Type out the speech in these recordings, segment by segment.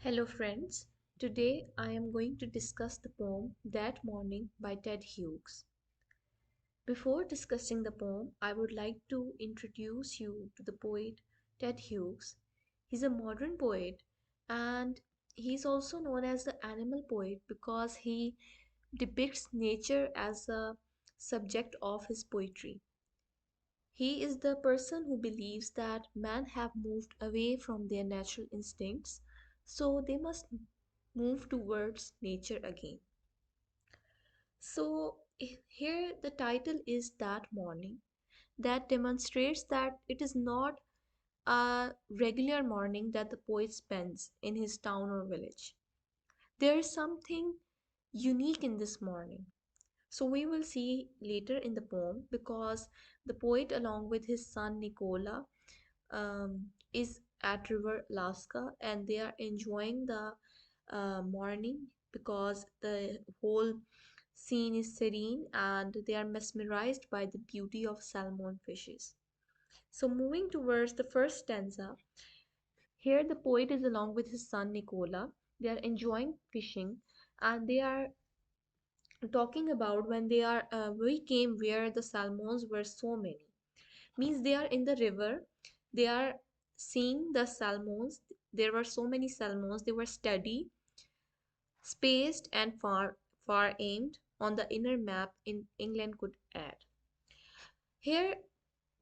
Hello, friends. Today I am going to discuss the poem That Morning by Ted Hughes. Before discussing the poem, I would like to introduce you to the poet Ted Hughes. He's a modern poet and he's also known as the animal poet because he depicts nature as a subject of his poetry. He is the person who believes that man have moved away from their natural instincts, so they must move towards nature again. So here the title is That Morning. That demonstrates that it is not a regular morning that the poet spends in his town or village. There is something unique in this morning. So we will see later in the poem because the poet, along with his son Nicola, is at River Alaska and they are enjoying the morning because the whole scene is serene and they are mesmerized by the beauty of salmon fishes. So, moving towards the first stanza, here the poet is along with his son Nicola. They are enjoying fishing and they are talking about when we came where the salmons were so many. Means they are in the river, they are seeing the salmons. There were so many salmons, they were steady, spaced, and far aimed on the inner map in England could add. Here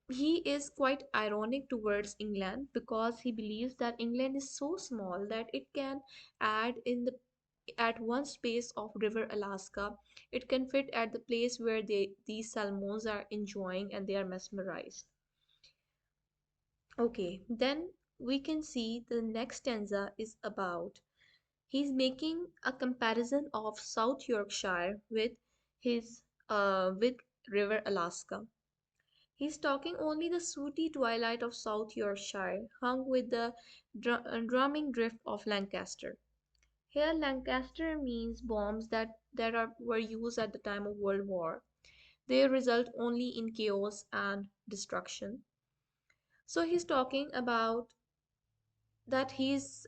he is quite ironic towards England because he believes that England is so small that it can add in the at one space of river Alaska, it can fit at the place where these salmons are enjoying and they are mesmerized. Okay, then we can see the next stanza is about he's making a comparison of South Yorkshire his with River Alaska. He's talking only the sooty twilight of South Yorkshire, hung with the drumming drift of Lancaster. Here, Lancaster means bombs were used at the time of World War. They result only in chaos and destruction. So he's talking about his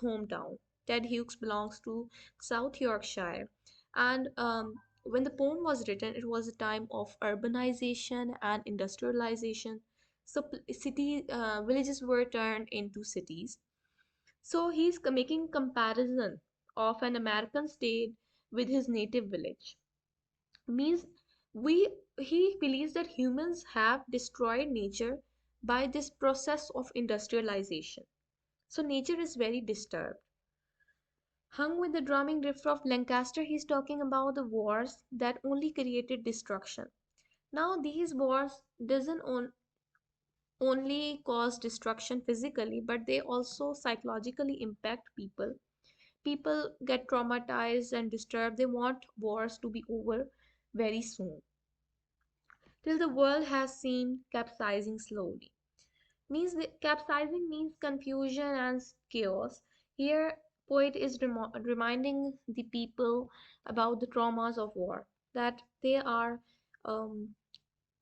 hometown. Ted Hughes belongs to South Yorkshire, and when the poem was written, it was a time of urbanization and industrialization. So villages were turned into cities. So he's making comparison of an American state with his native village. Means we he believes that humans have destroyed nature by this process of industrialization. So nature is very disturbed. Hung with the drumming riff of Lancaster, he's talking about the wars that only created destruction. Now these wars doesn't only cause destruction physically, but they also psychologically impact people. People get traumatized and disturbed. They want wars to be over very soon. Till the world has seemed capsizing slowly. Means capsizing means confusion and chaos. Here, poet is reminding the people about the traumas of war, that um,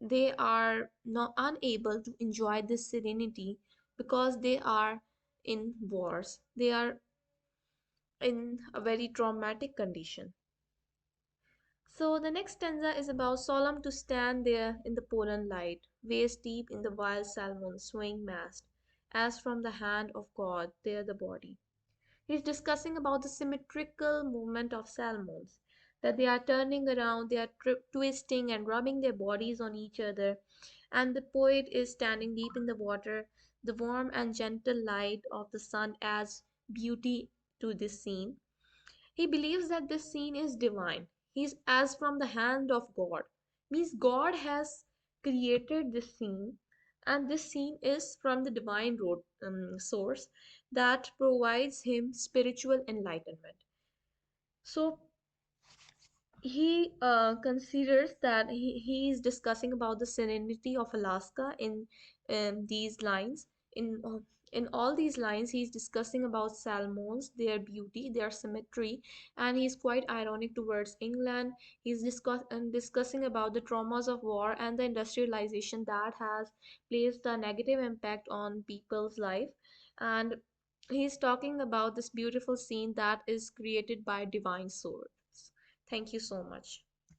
they are not unable to enjoy this serenity because they are in wars. They are in a very traumatic condition. So the next stanza is about solemn to stand there in the Poland light, waist deep in the wild salmon swaying mast, as from the hand of God there the body. He's discussing about the symmetrical movement of salmons, that they are turning around, they are twisting and rubbing their bodies on each other, and the poet is standing deep in the water. The warm and gentle light of the sun adds beauty to this scene. He believes that this scene is divine. He's as from the hand of God. Means God has created this scene, and this scene is from the divine source that provides him spiritual enlightenment. So he considers that he is discussing about the serenity of Alaska in these lines. In uh, in all these lines, he's discussing about salmons, their beauty, their symmetry, and he's quite ironic towards England. Discussing about the traumas of war and the industrialization that has placed a negative impact on people's life, and He's talking about this beautiful scene that is created by divine source. Thank you so much.